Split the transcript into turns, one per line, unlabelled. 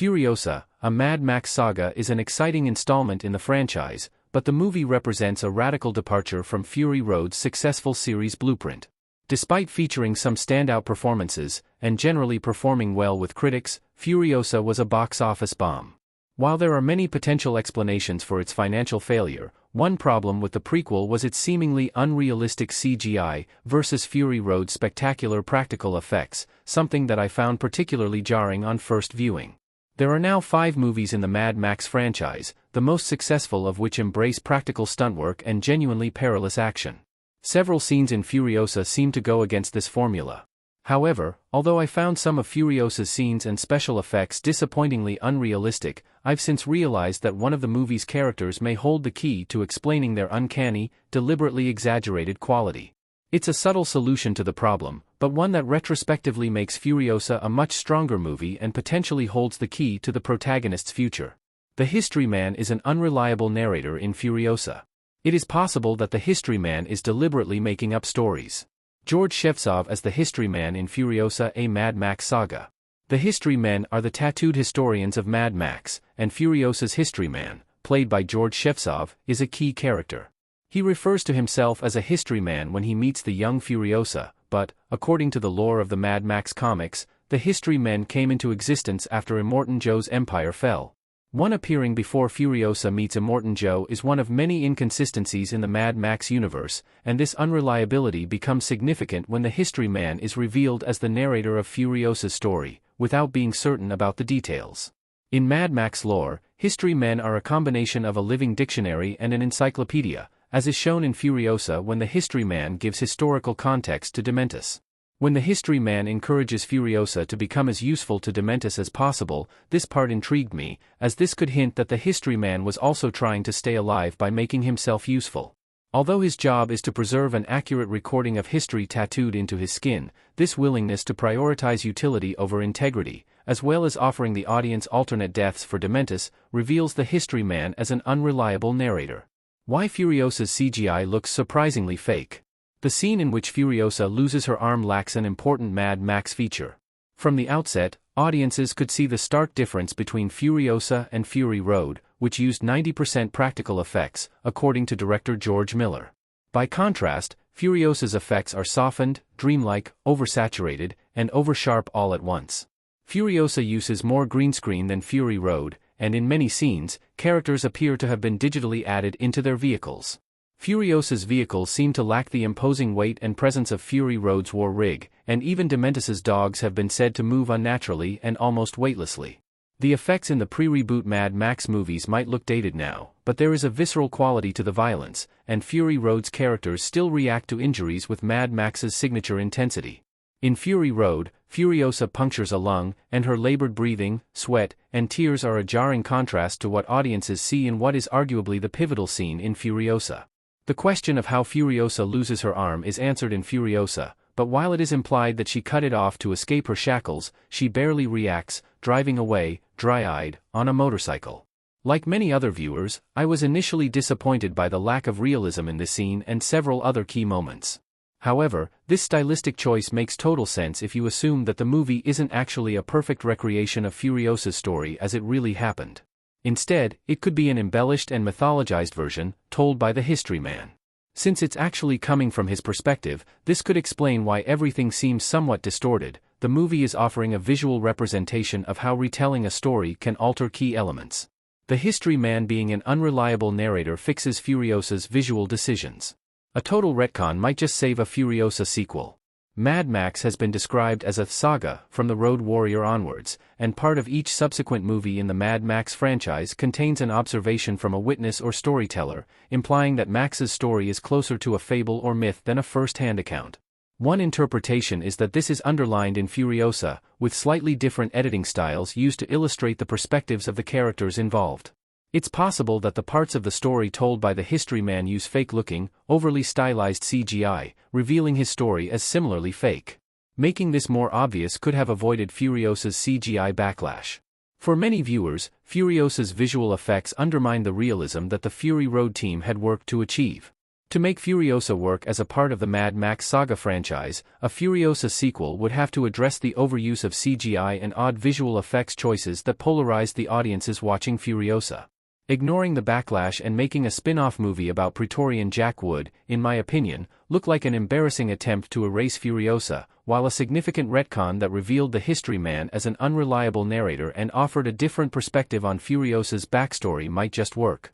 Furiosa, a Mad Max saga, is an exciting installment in the franchise, but the movie represents a radical departure from Fury Road's successful series blueprint. Despite featuring some standout performances, and generally performing well with critics, Furiosa was a box office bomb. While there are many potential explanations for its financial failure, one problem with the prequel was its seemingly unrealistic CGI versus Fury Road's spectacular practical effects, something that I found particularly jarring on first viewing. There are now 5 movies in the Mad Max franchise, the most successful of which embrace practical stunt work and genuinely perilous action. Several scenes in Furiosa seem to go against this formula. However, although I found some of Furiosa's scenes and special effects disappointingly unrealistic, I've since realized that one of the movie's characters may hold the key to explaining their uncanny, deliberately exaggerated quality. It's a subtle solution to the problem, but one that retrospectively makes Furiosa a much stronger movie and potentially holds the key to the protagonist's future. The History Man is an unreliable narrator in Furiosa. It is possible that the History Man is deliberately making up stories. George Shevtsov as the History Man in Furiosa, a Mad Max saga. The History Men are the tattooed historians of Mad Max, and Furiosa's History Man, played by George Shevtsov, is a key character. He refers to himself as a history man when he meets the young Furiosa, but, according to the lore of the Mad Max comics, the History Men came into existence after Immortan Joe's empire fell. One appearing before Furiosa meets Immortan Joe is one of many inconsistencies in the Mad Max universe, and this unreliability becomes significant when the History Man is revealed as the narrator of Furiosa's story, without being certain about the details. In Mad Max lore, History Men are a combination of a living dictionary and an encyclopedia, as is shown in Furiosa when the History Man gives historical context to Dementus. When the History Man encourages Furiosa to become as useful to Dementus as possible, this part intrigued me, as this could hint that the History Man was also trying to stay alive by making himself useful. Although his job is to preserve an accurate recording of history tattooed into his skin, this willingness to prioritize utility over integrity, as well as offering the audience alternate deaths for Dementus, reveals the History Man as an unreliable narrator. Why Furiosa's CGI looks surprisingly fake. The scene in which Furiosa loses her arm lacks an important Mad Max feature. From the outset, audiences could see the stark difference between Furiosa and Fury Road, which used 90% practical effects, according to director George Miller. By contrast, Furiosa's effects are softened, dreamlike, oversaturated, and oversharp all at once. Furiosa uses more green screen than Fury Road, and in many scenes, characters appear to have been digitally added into their vehicles. Furiosa's vehicles seem to lack the imposing weight and presence of Fury Road's war rig, and even Dementus's dogs have been said to move unnaturally and almost weightlessly. The effects in the pre-reboot Mad Max movies might look dated now, but there is a visceral quality to the violence, and Fury Road's characters still react to injuries with Mad Max's signature intensity. In Fury Road, Furiosa punctures a lung, and her labored breathing, sweat, and tears are a jarring contrast to what audiences see in what is arguably the pivotal scene in Furiosa. The question of how Furiosa loses her arm is answered in Furiosa, but while it is implied that she cut it off to escape her shackles, she barely reacts, driving away, dry-eyed, on a motorcycle. Like many other viewers, I was initially disappointed by the lack of realism in this scene and several other key moments. However, this stylistic choice makes total sense if you assume that the movie isn't actually a perfect recreation of Furiosa's story as it really happened. Instead, it could be an embellished and mythologized version, told by the History Man. Since it's actually coming from his perspective, this could explain why everything seems somewhat distorted. The movie is offering a visual representation of how retelling a story can alter key elements. The History Man being an unreliable narrator fixes Furiosa's visual decisions. A total retcon might just save a Furiosa sequel. Mad Max has been described as a saga from the Road Warrior onwards, and part of each subsequent movie in the Mad Max franchise contains an observation from a witness or storyteller, implying that Max's story is closer to a fable or myth than a first-hand account. One interpretation is that this is underlined in Furiosa, with slightly different editing styles used to illustrate the perspectives of the characters involved. It's possible that the parts of the story told by the History Man use fake-looking, overly stylized CGI, revealing his story as similarly fake. Making this more obvious could have avoided Furiosa's CGI backlash. For many viewers, Furiosa's visual effects undermine the realism that the Fury Road team had worked to achieve. To make Furiosa work as a part of the Mad Max saga franchise, a Furiosa sequel would have to address the overuse of CGI and odd visual effects choices that polarized the audiences watching Furiosa. Ignoring the backlash and making a spin-off movie about Praetorian Jack would, in my opinion, look like an embarrassing attempt to erase Furiosa, while a significant retcon that revealed the History Man as an unreliable narrator and offered a different perspective on Furiosa's backstory might just work.